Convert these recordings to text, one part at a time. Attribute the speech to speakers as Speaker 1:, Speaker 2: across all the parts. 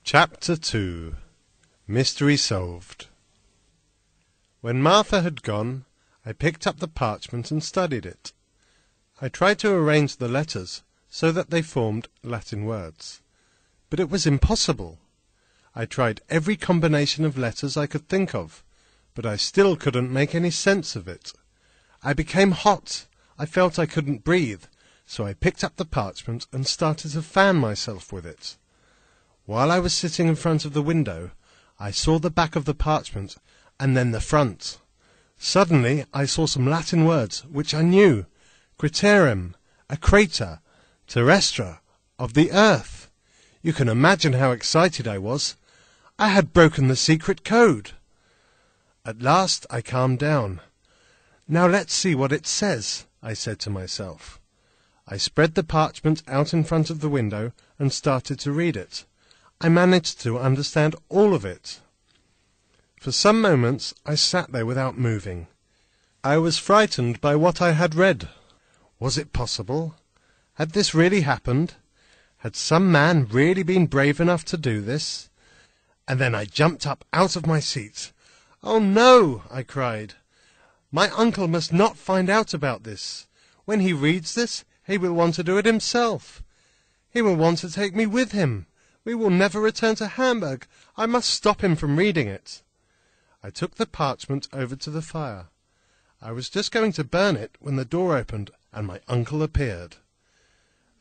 Speaker 1: Chapter 2. Mystery Solved. When Martha had gone, I picked up the parchment and studied it. I tried to arrange the letters so that they formed Latin words, but it was impossible. I tried every combination of letters I could think of, but I still couldn't make any sense of it. I became hot. I felt I couldn't breathe, so I picked up the parchment and started to fan myself with it. While I was sitting in front of the window, I saw the back of the parchment, and then the front. Suddenly I saw some Latin words which I knew. Craterem, a crater, terrestra, of the earth. You can imagine how excited I was. I had broken the secret code. At last I calmed down. "Now let's see what it says," I said to myself. I spread the parchment out in front of the window and started to read it. I managed to understand all of it. For some moments I sat there without moving. I was frightened by what I had read. Was it possible? Had this really happened? Had some man really been brave enough to do this? And then I jumped up out of my seat. "Oh no!" I cried. "My uncle must not find out about this. When he reads this, he will want to do it himself. He will want to take me with him. We will never return to Hamburg. I must stop him from reading it." I took the parchment over to the fire. I was just going to burn it when the door opened and my uncle appeared.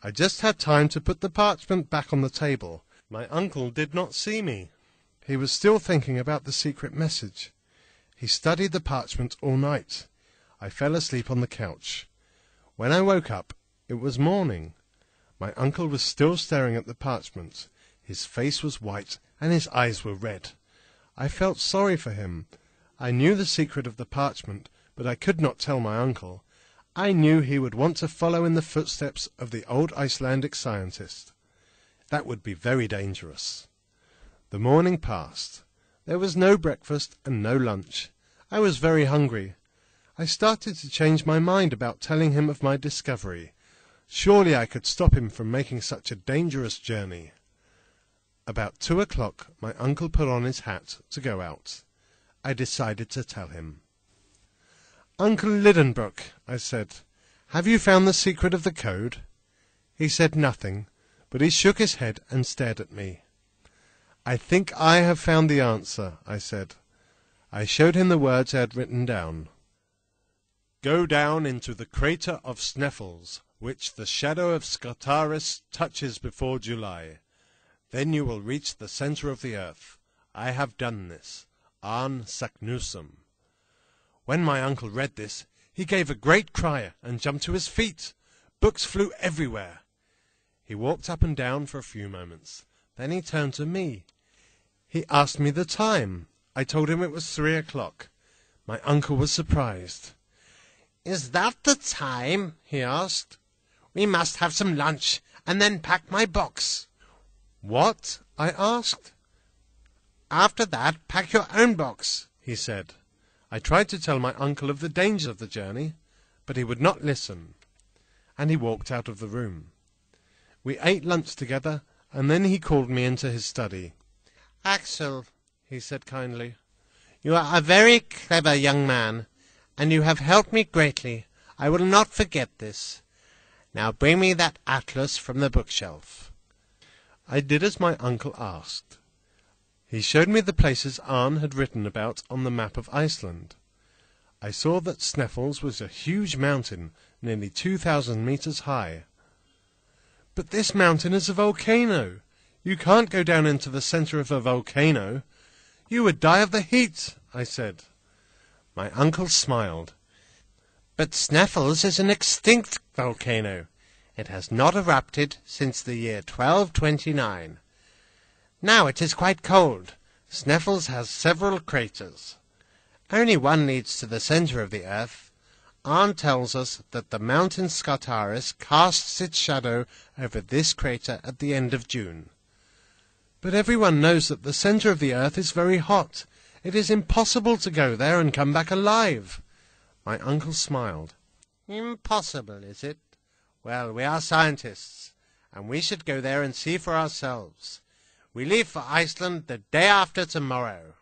Speaker 1: I just had time to put the parchment back on the table. My uncle did not see me. He was still thinking about the secret message. He studied the parchment all night. I fell asleep on the couch. When I woke up, it was morning. My uncle was still staring at the parchment. His face was white and his eyes were red. I felt sorry for him. I knew the secret of the parchment, but I could not tell my uncle. I knew he would want to follow in the footsteps of the old Icelandic scientist. That would be very dangerous. The morning passed. There was no breakfast and no lunch. I was very hungry. I started to change my mind about telling him of my discovery. Surely I could stop him from making such a dangerous journey. About 2 o'clock my uncle put on his hat to go out. I decided to tell him. "Uncle Lidenbrock," I said, "have you found the secret of the code?" He said nothing, but he shook his head and stared at me. "I think I have found the answer," I said. I showed him the words I had written down. "Go down into the crater of Sneffels, which the shadow of Scartaris touches before July. Then you will reach the centre of the earth. I have done this. Arne Saknussemm." When my uncle read this, he gave a great cry and jumped to his feet. Books flew everywhere. He walked up and down for a few moments. Then he turned to me. He asked me the time. I told him it was 3 o'clock. My uncle was surprised. "Is that the time?" he asked. "We must have some lunch and then pack my box." "What?" I asked. "After that, pack your own box," he said. I tried to tell my uncle of the danger of the journey, but he would not listen, and he walked out of the room. We ate lunch together, and then he called me into his study. "Axel," he said kindly, "you are a very clever young man, and you have helped me greatly. I will not forget this. Now bring me that atlas from the bookshelf." I did as my uncle asked. He showed me the places Arne had written about on the map of Iceland. I saw that Sneffels was a huge mountain, nearly 2,000 meters high. "But this mountain is a volcano. You can't go down into the center of a volcano. You would die of the heat," I said. My uncle smiled. "But Sneffels is an extinct volcano. It has not erupted since the year 1229. Now it is quite cold. Sneffels has several craters. Only one leads to the center of the earth. Arne tells us that the mountain Scartaris casts its shadow over this crater at the end of June. But everyone knows that the center of the earth is very hot. It is impossible to go there and come back alive." My uncle smiled. "Impossible, is it? Well, we are scientists, and we should go there and see for ourselves. We leave for Iceland the day after tomorrow.